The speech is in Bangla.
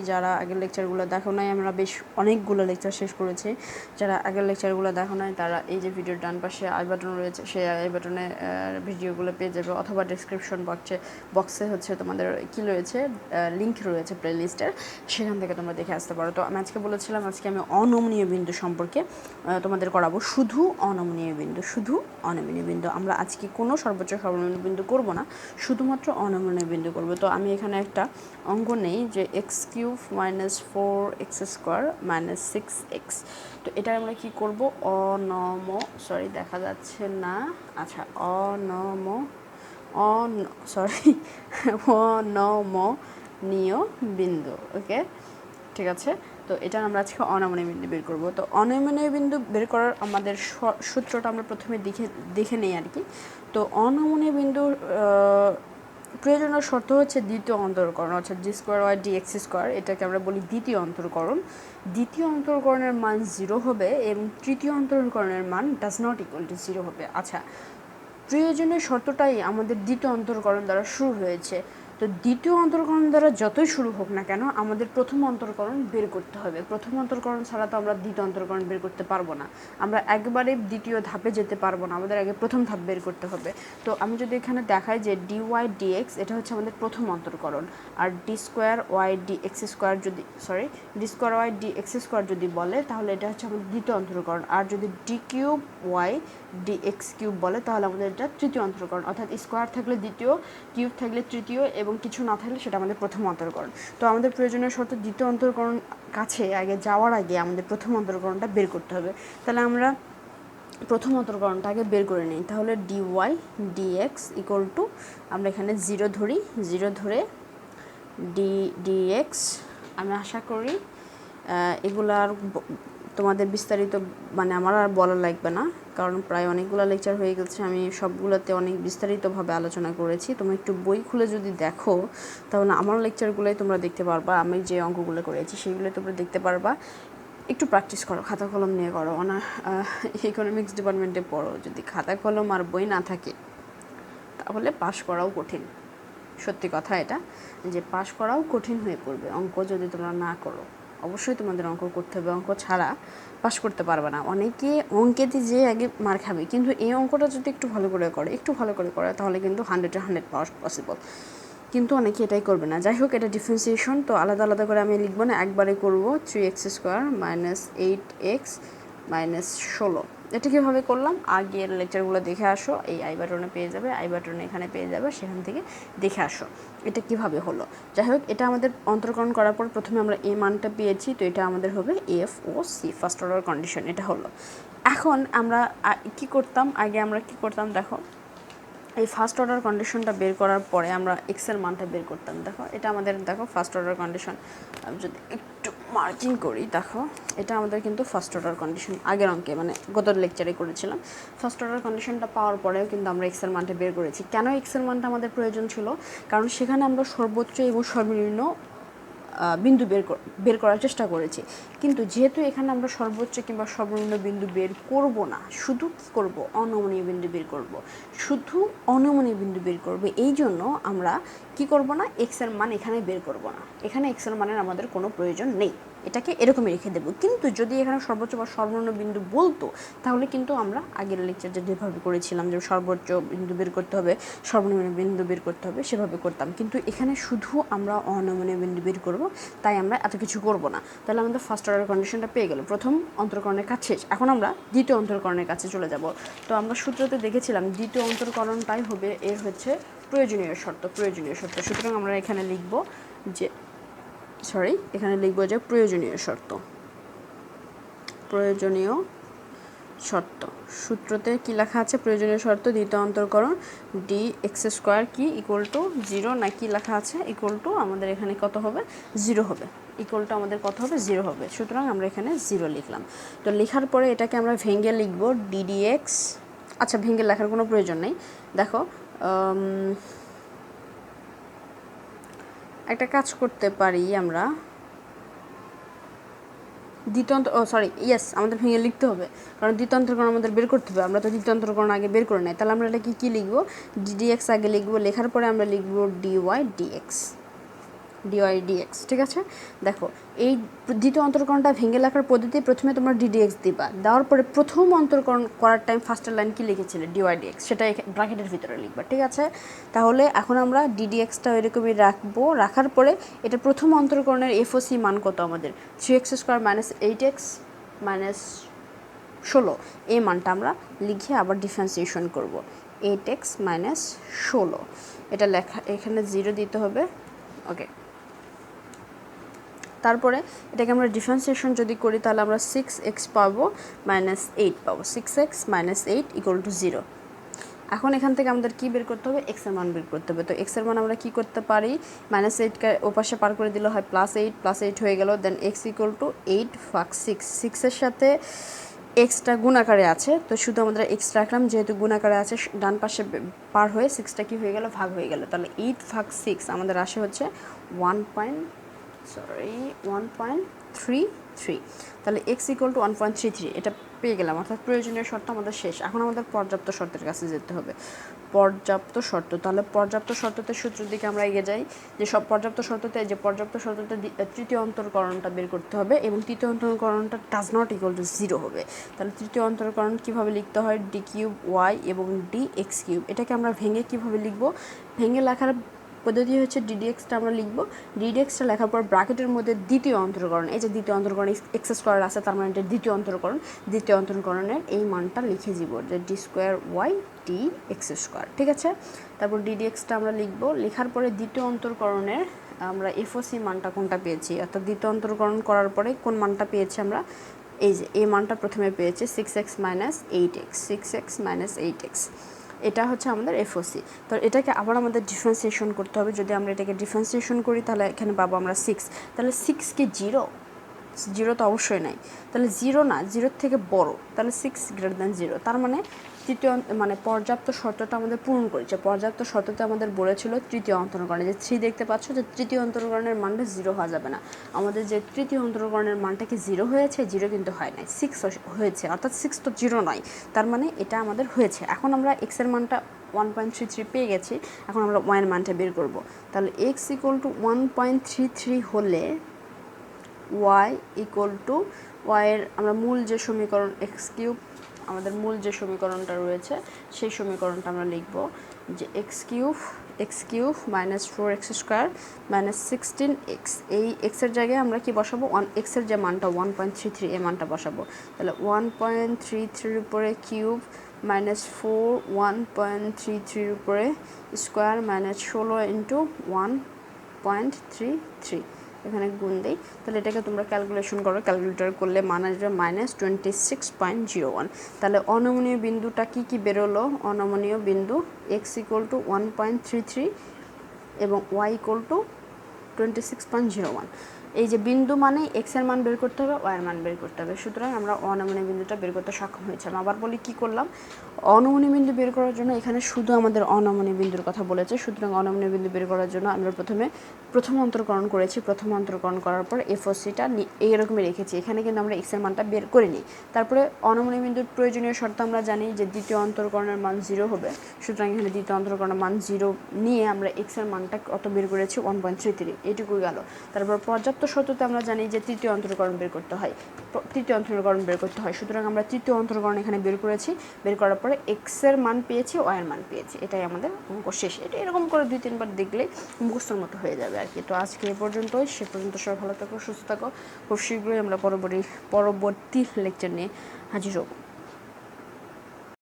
যারা আগের লেকচারগুলো দেখো নাই, আমরা বেশ অনেকগুলো লেকচার শেষ করেছি। যারা আগের লেকচারগুলো দেখো নাই তারা এই যে ভিডিওর ডান পাশে আই বাটন রয়েছে, সেই আই বাটনে ভিডিওগুলো পেয়ে যাবে, অথবা ডিসক্রিপশন বক্সে হচ্ছে তোমাদের কি রয়েছে, লিঙ্ক রয়েছে প্লেলিস্টের, সেখান থেকে তোমরা দেখে আসতে পারো। তো আমি আজকে বলেছিলাম আজকে আমি অনমনীয় বিন্দু সম্পর্কে তোমাদের করাবো, শুধু অনমনীয় বিন্দু। আমরা আজকে কোনো সর্বোচ্চ সর্বনিম্ন বিন্দু করব না, শুধুমাত্র অনমনীয় বিন্দু করব। তো আমি এখানে একটা অঙ্ক নেই যে x³ - 4x² - 6x। তো এটা আমরা কি করব, দেখা যাচ্ছে না, আচ্ছা অনমনীয় বিন্দু। ওকে, ঠিক আছে। তো এটা আমরা আজকে অনমনীয় বিন্দু বের করব। তো অনমনীয় বিন্দু বের করার আমাদের সূত্রটা আমরা প্রথমে দেখে নেই আর কি। তো অনমনীয় বিন্দুর প্রয়োজনীয় শর্ত হচ্ছে দ্বিতীয় অন্তরকরণ, অর্থাৎ d² dx², এটাকে আমরা বলি দ্বিতীয় অন্তরকরণ। দ্বিতীয় অন্তরকরণের মান 0 হবে এবং তৃতীয় অন্তরকরণের মান ডাজ নট ইকুয়াল টু 0 হবে। আচ্ছা, প্রয়োজনীয় শর্তটাই আমাদের দ্বিতীয় অন্তরকরণ দ্বারা শুরু হয়েছে। তো দ্বিতীয় অন্তরকরণ দ্বারা যতই শুরু হোক না কেন, আমাদের প্রথম অন্তরকরণ বের করতে হবে। প্রথম অন্তরকরণ ছাড়া তো আমরা দ্বিতীয় অন্তরকরণ বের করতে পারবো না, আমরা একবারে দ্বিতীয় ধাপে যেতে পারবো না, আমাদের আগে প্রথম ধাপ বের করতে হবে। তো আমি যদি এখানে দেখাই যে dy dx এটা হচ্ছে আমাদের প্রথম অন্তরকরণ, আর d² dx² যদি বলে তাহলে এটা হচ্ছে আমাদের দ্বিতীয় অন্তরকরণ, আর যদি d³ dx³ বলে তাহলে আমাদের এটা তৃতীয় অন্তরকরণ, অর্থাৎ স্কোয়ার থাকলে দ্বিতীয়, কিউব থাকলে তৃতীয় এবং কিছু না থাকলে সেটা আমাদের প্রথম অন্তরকরণ। তো আমাদের প্রয়োজনীয় শর্ত দ্বিতীয় অন্তরকরণ কাছে আগে যাওয়ার আগে আমাদের প্রথম অন্তরকরণটা বের করতে হবে। তাহলে আমরা প্রথম অন্তরকরণটা আগে বের করে নিই। তাহলে dy dx = আমরা এখানে 0 ধরি, 0 ধরে dx। আমি আশা করি এগুলার তোমাদের বিস্তারিত আমার আর বলা লাগবে না, কারণ প্রায় অনেকগুলো লেকচার হয়ে গেছে, আমি সবগুলোতে অনেক বিস্তারিতভাবে আলোচনা করেছি। তোমরা একটু বই খুলে যদি দেখো তাহলে আমার লেকচারগুলোই তোমরা দেখতে পারবা, আমি যে অঙ্কগুলো করেছি সেগুলো তোমরা দেখতে পারবা। একটু প্র্যাকটিস করো, খাতা কলম নিয়ে করো, ইকোনমিক্স ডিপার্টমেন্টে পড়ো। যদি খাতা কলম আর বই না থাকে তাহলে পাশ করাও কঠিন। সত্যি কথা এটা, যে পাশ করাও কঠিন হয়ে পড়বে অঙ্ক যদি তোমরা না করো। অবশ্যই তোমাদের অঙ্ক করতে হবে, অঙ্ক ছাড়া পাশ করতে পারবে না। অনেকে অঙ্কেতে যে আগে মার খাবে, কিন্তু এই অঙ্কটা যদি একটু ভালো করে করে তাহলে কিন্তু 100-এ 100 পাওয়া পসিবল, কিন্তু অনেকে এটাই করবে না। যাই হোক, এটা ডিফারেন্সিয়েশন, তো আলাদা আলাদা করে আমি লিখবো না, একবারে করবো। 3x² - 8x - 16। এটা কীভাবে করলাম আগের লেকচারগুলো দেখে আসো, এই আই বাটনে পেয়ে যাবে, আই বাটনে এখানে পেয়ে যাবে, সেখান থেকে দেখে আসো এটা কিভাবে হলো। যাই হোক, এটা আমাদের অন্তরকরণ করার পর প্রথমে আমরা এ মানটা পেয়েছি, তো এটা আমাদের হবে F O C, first order condition, এটা হলো। এখন আমরা কি করতাম, দেখো, এই ফার্স্ট অর্ডার কন্ডিশনটা বের করার পরে আমরা এক্সের মানটা বের করতাম। দেখো, এটা আমাদের ফার্স্ট অর্ডার কন্ডিশন। আমি যদি একটু মার্জিন করি, দেখো এটা আমাদের কিন্তু ফার্স্ট অর্ডার কন্ডিশন, আগের অঙ্কে গত লেকচারে করেছিলাম। ফার্স্ট অর্ডার কন্ডিশনটা পাওয়ার পরেও কিন্তু আমরা এক্সের মানটা বের করেছি। কেন এক্সের মানটা আমাদের প্রয়োজন ছিল? কারণ সেখানে আমরা সর্বোচ্চ এবং সর্বনিম্ন বিন্দু বের করার চেষ্টা করেছি, কিন্তু যেহেতু এখানে আমরা সর্বোচ্চ কিংবা সর্বনিম্ন বিন্দু বের করব না, শুধু কী করব, অনমনীয় বিন্দু বের করব, এই জন্য আমরা কি করব না, এক্সের মান এখানে বের করব না। এখানে এক্সের মানের আমাদের কোনো প্রয়োজন নেই, এটাকে এরকমই রেখে দেবো। কিন্তু যদি এখানে সর্বোচ্চ বা সর্বনিম্ন বিন্দু বলতো তাহলে কিন্তু আমরা আগের লেকচারে যেভাবে করেছিলাম যে সর্বোচ্চ বিন্দু বের করতে হবে, সর্বনিম্ন বিন্দু বের করতে হবে, সেভাবে করতাম। কিন্তু এখানে শুধু আমরা অনমনীয় বিন্দু বের করব, তাই আমরা এত কিছু করব না। তাহলে আমাদের ফার্স্ট অর্ডার কন্ডিশনটা পেয়ে গেল, প্রথম অন্তরকরণের কাজ শেষ। এখন আমরা দ্বিতীয় অন্তরকরণের কাছে চলে যাব। তো আমরা সূত্রতে দেখেছিলাম দ্বিতীয় অন্তরকরণটাই হবে এর হচ্ছে প্রয়োজনীয় শর্ত। সুতরাং আমরা এখানে লিখব যে প্রয়োজনীয় শর্ত। সূত্রতে কি লেখা আছে, প্রয়োজনীয় শর্ত দ্বিতীয় অন্তরকরণ dx² কি = 0 না কি লেখা আছে, আমাদের এখানে কত হবে, 0 হবে, আমাদের কত হবে, 0 হবে। সুতরাং আমরা এখানে 0 লিখলাম। তো লেখার পরে এটাকে আমরা ভেঙে লিখব ddx। আচ্ছা, ভেঙে লেখার কোনো প্রয়োজন নেই। দেখো, একটা কাজ করতে পারি আমরা, আমাদের ভেঙে লিখতে হবে, কারণ দ্বিতীয় অন্তরকরণ আমাদের বের করতে হবে। আমরা তো দ্বিতীয় অন্তরকরণ আগে বের করে নেই, তাহলে আমরা এটা কি লিখবো, dx আগে লিখবো, লেখার পরে আমরা লিখবো dy dx। ডিওয়াই ডিএক্স, ঠিক আছে। দেখো এই দ্বিতীয় অন্তরকরণটা ভেঙে লেখার পদ্ধতি, প্রথমে তোমরা ডিডিএক্স দিবা, দেওয়ার পরে প্রথম অন্তরকরণ করার টাইম ফার্স্টের লাইন কি লিখেছিলে ডিওয়াই ডিএক্স, সেটা ব্র্যাকেটের ভিতরে লিখবা, ঠিক আছে। তাহলে এখন আমরা ডিডিএক্সটা এরকমই রাখবো, রাখার পরে এটা প্রথম অন্তরকরণের এফওসি মান কত আমাদের 3x² - 8x - 16, এই মানটা আমরা লিখে আবার ডিফারেন্সিয়েশন করব 8x - 16, এটা লেখা এখানে 0 দিতে হবে, ওকে। তারপরে এটাকে আমরা ডিফারেন্সিয়েশন যদি করি তাহলে আমরা 6x পাবো -8 পাবো, 6x - 8 = 0। এখন এখান থেকে আমাদের কি বের করতে হবে, x এর মান বের করতে হবে। তো x এর মান আমরা কি করতে পারি, -8কে ওপাশে পার করে দিলে হয় +8 হয়ে গেল, দেন x = 8 ভাগ 6, 6 এর সাথে এক্সটা গুণাকারে আছে, তো শুধু আমরা এক্স রাখলাম, যেহেতু গুণাকারে আছে ডান পাশে পার হয়ে 6টা কি হয়ে গেল, ভাগ হয়ে গেল। তাহলে 8 ভাগ 6 আমাদের আসে হচ্ছে 1.33, তাহলে x = 1.33, এটা পেয়ে গেলাম, অর্থাৎ প্রয়োজনীয় শর্ত আমাদের শেষ। এখন আমাদের পর্যাপ্ত শর্তের কাছে যেতে হবে, পর্যাপ্ত শর্ত। তাহলে পর্যাপ্ত শর্ততে সূত্রের দিকে আমরা এগিয়ে যাই, যে সব পর্যাপ্ত শর্ততে তৃতীয় অন্তরকরণটা বের করতে হবে এবং তৃতীয় অন্তরকরণটা >0 হবে। তাহলে তৃতীয় অন্তরকরণ কিভাবে লিখতে হয়, d³ এবং dx³, এটাকে আমরা ভেঙে কিভাবে লিখব, ভেঙে লেখার পদ্ধতি হচ্ছে ডিডিএক্সটা আমরা লিখব, ডিডিএক্সটা লেখার পর ব্র্যাকেটের মধ্যে দ্বিতীয় অন্তরকরণ, এই যে দ্বিতীয় অন্তরকরণ x² আছে, তার মানে এটা দ্বিতীয় অন্তরকরণের এই মানটা লিখে দিব, যে d² dx², ঠিক আছে। তারপর ডিডিএক্সটা আমরা লিখব, লেখার পরে দ্বিতীয় অন্তরকরণের আমরা এফওসি মানটা কোনটা পেয়েছি, অর্থাৎ দ্বিতীয় অন্তরকরণ করার পরে কোন মানটা পেয়েছি আমরা, এই যে এই মানটা প্রথমে পেয়েছি 6x - 8x, এটা হচ্ছে আমাদের এফওসি। তো এটাকে আবার আমাদের ডিফারেন্সিয়েশন করতে হবে, যদি আমরা এটাকে ডিফারেন্সিয়েশন করি তাহলে এখানে পাবো আমরা 6, তাহলে 6 কি 0 তো অবশ্যই নাই, তাহলে 0 না, 0 থেকে বড়, তাহলে 6 > 0, তার মানে পর্যাপ্ত শর্তটা আমাদের পূরণ করেছে। পর্যাপ্ত শর্ততে আমাদের বলেছিল তৃতীয় অন্তরকরণে, যে 3 দেখতে পাচ্ছ, যে তৃতীয় অন্তরকরণের মানটা 0 হওয়া যাবে না। আমাদের যে তৃতীয় অন্তরকরণের মানটা কি 0 হয়েছে, 0 কিন্তু হয় নাই, 6 হয়েছে, অর্থাৎ 6 তো 0 নয়, তার মানে এটা আমাদের হয়েছে। এখন আমরা x এর মানটা 1.33 পেয়ে গেছি, এখন আমরা y এর মানটা বের করব। তাহলে x = 1.33 হলে y এর আমরা মূল যে সমীকরণ x³ আমাদের মূল যে সমীকরণটা রয়েছে সেই সমীকরণটা আমরা লিখব, যে x³ - 4x² - 16x, এই x এর জায়গায় আমরা কি বসাবো, x এর যে মানটা 1.33 এই মানটা বসাবো। তাহলে 1.33 উপরে কিউব -4 1.33 উপরে স্কোয়ার -16 × 1.33, এখানে গুণ দেই, তাহলে এটাকে তোমরা ক্যালকুলেশন করো, ক্যালকুলেটর করলে মান আসবে -26.01। তাহলে অনমনীয় বিন্দুটা কি বেরোলো, অনমনীয় বিন্দু x = 1.33 এবং y = 26.01। এই যে বিন্দু মানে x এর মান বের করতে হবে, y এর মান বের করতে হবে, সুতরাং আমরা অনমনীয় বিন্দুটা বের করতে সক্ষম হয়েছিলাম। আবার বলি কি করলাম, অনমনীয় বিন্দু বের করার জন্য এখানে শুধু আমাদের অনমনীয় বিন্দুর কথা বলেছে, সুতরাং অনমনীয় বিন্দু বের করার জন্য আমরা প্রথম অন্তরকরণ করেছি, প্রথম অন্তরকরণ করার পর এফওসিটা এইরকমই রেখেছি, এখানে কিন্তু আমরা x এর মানটা বের করিনি। তারপরে অনমনীয় বিন্দুর প্রয়োজনীয় শর্ত আমরা জানি যে দ্বিতীয় অন্তরকরণের মান 0 হবে, সুতরাং এখানে দ্বিতীয় অন্তরকরণের মান 0 নিয়ে আমরা x এর মানটা কত বের করেছি 1.33, এইটুকুই গেল। তারপর পর্যাপ্ত শর্ততে আমরা জানি যে তৃতীয় অন্তরকরণ বের করতে হয়, সুতরাং আমরা তৃতীয় অন্তরকরণ এখানে বের করেছি, বের করার পরে x এর মান পেয়েছি, y এর মান পেয়েছি, এটাই আমাদের অঙ্ক শেষ। এটা এরকম করে 2-3 বার দেখলে মুখস্থর মতো হয়ে যাবে আর কি। তো আজকে এ পর্যন্তই, সে পর্যন্ত সবাই ভালো থাকো, সুস্থ থাকো, খুব শীঘ্রই আমরা পরবর্তী লেকচার নিয়ে হাজির হব।